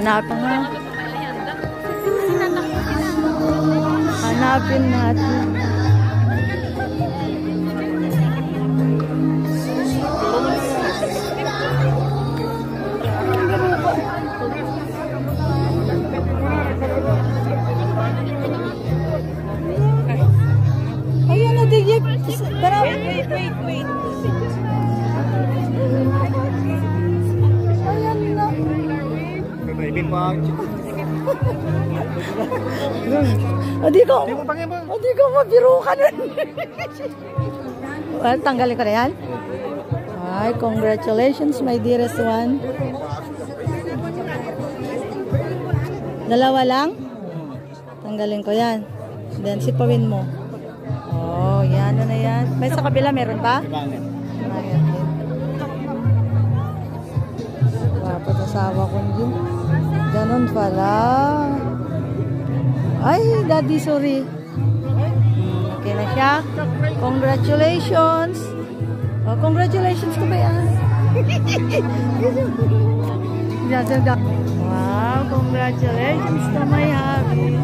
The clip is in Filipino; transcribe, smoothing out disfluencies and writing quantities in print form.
Hanapin nga. Hanapin natin. Ayan na, digit. Wait. Ayan na. Hindi ko mabiro ka nun. Well, tanggalin ko na yan. Ay, congratulations, my dearest one. Dalawa lang? Tanggalin ko yan. Then, sipawin mo. Oh, yan na yan. May sa kabila, meron pa? Ayan din. Dapat asawa ko din. Ganon pala. Ay, daddy, sorry. Okay na siya. Congratulations. Oh, congratulations ko ba yan? Wow, congratulations to my hubby.